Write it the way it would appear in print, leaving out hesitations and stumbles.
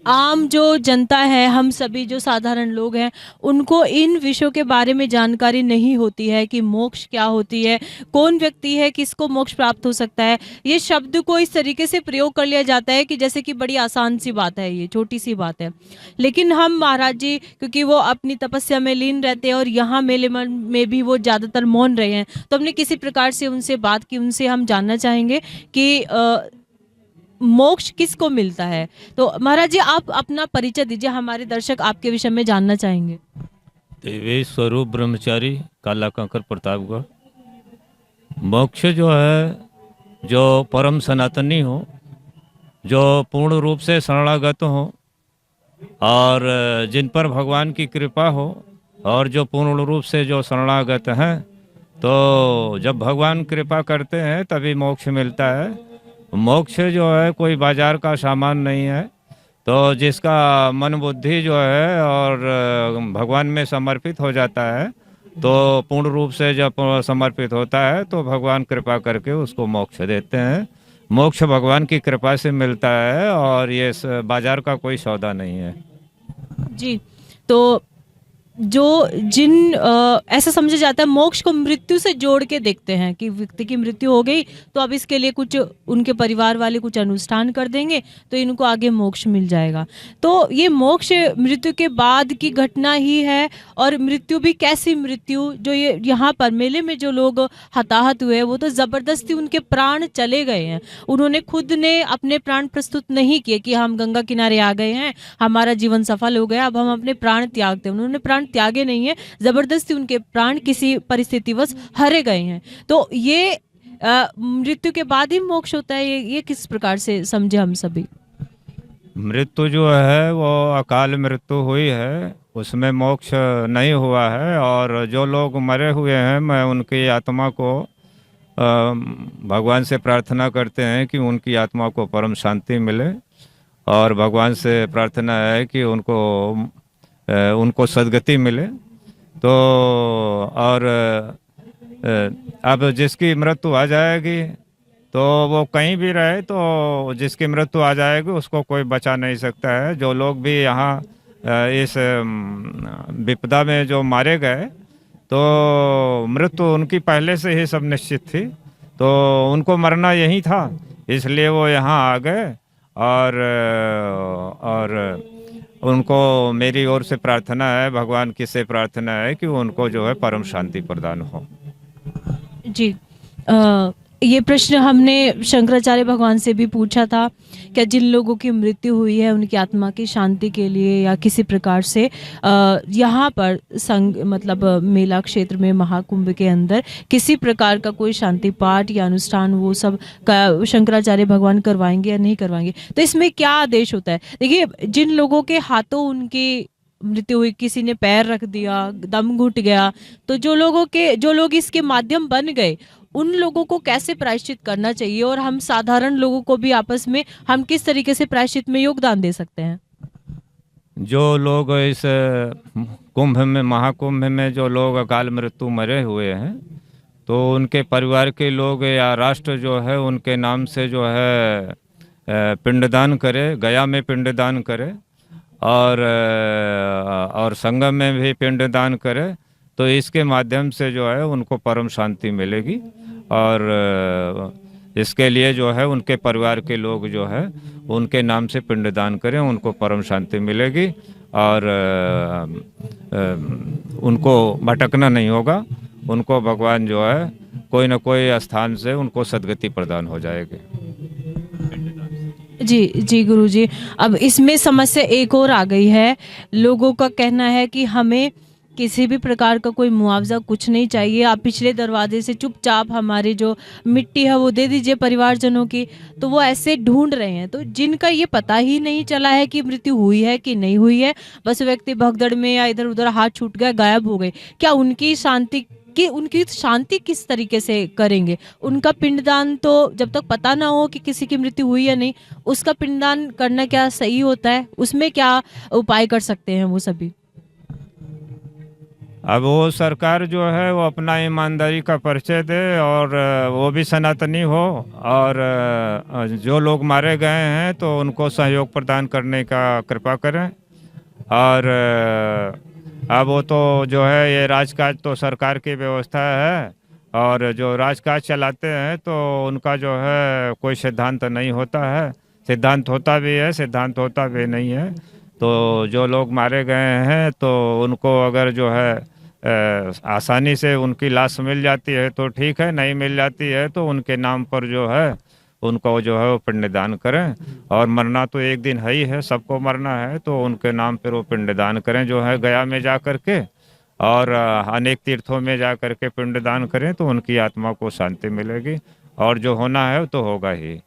आम जो जनता है, हम सभी जो साधारण लोग हैं, उनको इन विषयों के बारे में जानकारी नहीं होती है कि मोक्ष क्या होती है, कौन व्यक्ति है, किसको मोक्ष प्राप्त हो सकता है। ये शब्द को इस तरीके से प्रयोग कर लिया जाता है कि जैसे कि बड़ी आसान सी बात है, ये छोटी सी बात है। लेकिन हम महाराज जी, क्योंकि वो अपनी तपस्या में लीन रहते हैं और यहाँ मेले में भी वो ज़्यादातर मौन रहे हैं, तो हमने किसी प्रकार से उनसे बात की, उनसे हम जानना चाहेंगे कि मोक्ष किसको मिलता है। तो महाराज जी, आप अपना परिचय दीजिए, हमारे दर्शक आपके विषय में जानना चाहेंगे। देवी स्वरूप ब्रह्मचारी, काला कंकर, प्रतापगढ़। मोक्ष जो है, जो परम सनातनी हो, जो पूर्ण रूप से शरणागत हो और जिन पर भगवान की कृपा हो, और जो पूर्ण रूप से जो शरणागत हैं, तो जब भगवान कृपा करते हैं तभी मोक्ष मिलता है। मोक्ष जो है कोई बाजार का सामान नहीं है। तो जिसका मन बुद्धि जो है और भगवान में समर्पित हो जाता है, तो पूर्ण रूप से जब समर्पित होता है तो भगवान कृपा करके उसको मोक्ष देते हैं। मोक्ष भगवान की कृपा से मिलता है और ये बाजार का कोई सौदा नहीं है। जी, तो जो जिन ऐसा समझा जाता है, मोक्ष को मृत्यु से जोड़ के देखते हैं कि व्यक्ति की मृत्यु हो गई तो अब इसके लिए कुछ उनके परिवार वाले कुछ अनुष्ठान कर देंगे तो इनको आगे मोक्ष मिल जाएगा। तो ये मोक्ष मृत्यु के बाद की घटना ही है, और मृत्यु भी कैसी मृत्यु, जो ये यहाँ पर मेले में जो लोग हताहत हुए वो तो ज़बरदस्ती उनके प्राण चले गए हैं। उन्होंने खुद ने अपने प्राण प्रस्तुत नहीं किए कि हम गंगा किनारे आ गए हैं, हमारा जीवन सफल हो गया, अब हम अपने प्राण त्यागते हैं। उन्होंने प्राण त्यागे नहीं है, जबरदस्ती उनके प्राण किसी परिस्थितिवश हरे गए हैं। तो ये मृत्यु के बाद ही मोक्ष होता है, ये किस प्रकार से समझे हम सभी? मृत्यु जो है वो अकाल मृत्यु हुई है, उसमें मोक्ष नहीं हुआ है। और जो लोग मरे हुए हैं, मैं उनकी आत्मा को भगवान से प्रार्थना करते हैं कि उनकी आत्मा को परम शांति मिले, और भगवान से प्रार्थना है कि उनको सद्गति मिले। तो और अब जिसकी मृत्यु आ जाएगी तो वो कहीं भी रहे, तो जिसकी मृत्यु आ जाएगी उसको कोई बचा नहीं सकता है। जो लोग भी यहाँ इस विपदा में जो मारे गए, तो मृत्यु उनकी पहले से ही सब निश्चित थी, तो उनको मरना यही था, इसलिए वो यहाँ आ गए। और उनको मेरी ओर से प्रार्थना है, भगवान की से प्रार्थना है कि उनको जो है परम शांति प्रदान हो। जी, ये प्रश्न हमने शंकराचार्य भगवान से भी पूछा था, क्या जिन लोगों की मृत्यु हुई है उनकी आत्मा की शांति के लिए या किसी प्रकार से यहाँ पर संग मतलब मेला क्षेत्र में महाकुंभ के अंदर किसी प्रकार का कोई शांति पाठ या अनुष्ठान वो सब का शंकराचार्य भगवान करवाएंगे या नहीं करवाएंगे? तो इसमें क्या आदेश होता है? देखिए, जिन लोगों के हाथों उनकी मृत्यु हुई, किसी ने पैर रख दिया, दम घुट गया, तो जो लोग इसके माध्यम बन गए, उन लोगों को कैसे प्रायश्चित करना चाहिए, और हम साधारण लोगों को भी आपस में हम किस तरीके से प्रायश्चित में योगदान दे सकते हैं? जो लोग इस कुंभ में, महाकुंभ में जो लोग अकाल मृत्यु मरे हुए हैं, तो उनके परिवार के लोग या राष्ट्र जो है उनके नाम से जो है पिंडदान करे, गया में पिंडदान करे, और संगम में भी पिंडदान करे। तो इसके माध्यम से जो है उनको परम शांति मिलेगी, और इसके लिए जो है उनके परिवार के लोग जो है उनके नाम से पिंडदान करें, उनको परम शांति मिलेगी, और उनको भटकना नहीं होगा। उनको भगवान जो है कोई न कोई स्थान से उनको सद्गति प्रदान हो जाएगी। जी जी गुरु जी, अब इसमें समस्या एक और आ गई है। लोगों का कहना है कि हमें किसी भी प्रकार का कोई मुआवजा कुछ नहीं चाहिए, आप पिछले दरवाजे से चुपचाप हमारी जो मिट्टी है वो दे दीजिए परिवारजनों की। तो वो ऐसे ढूंढ रहे हैं, तो जिनका ये पता ही नहीं चला है कि मृत्यु हुई है कि नहीं हुई है, बस व्यक्ति भगदड़ में या इधर उधर हाथ छूट गया, गायब हो गए, क्या उनकी शांति किस तरीके से करेंगे? उनका पिंडदान तो जब तक पता ना हो कि किसी की मृत्यु हुई या नहीं, उसका पिंडदान करना क्या सही होता है? उसमें क्या उपाय कर सकते हैं वो सभी? अब वो सरकार जो है वो अपना ईमानदारी का परिचय दे और वो भी सनातनी हो और जो लोग मारे गए हैं तो उनको सहयोग प्रदान करने का कृपा करें। और अब वो तो जो है ये राजकाज तो सरकार की व्यवस्था है और जो राजकाज चलाते हैं तो उनका जो है कोई सिद्धांत नहीं होता है, सिद्धांत होता भी है, सिद्धांत होता भी नहीं है। तो जो लोग मारे गए हैं तो उनको अगर जो है आसानी से उनकी लाश मिल जाती है तो ठीक है, नहीं मिल जाती है तो उनके नाम पर जो है उनको जो है वो पिंडदान करें। और मरना तो एक दिन है ही है, सबको मरना है, तो उनके नाम पर वो पिंडदान करें जो है गया में जा कर के, और अनेक तीर्थों में जा कर के पिंडदान करें तो उनकी आत्मा को शांति मिलेगी और जो होना है तो होगा ही।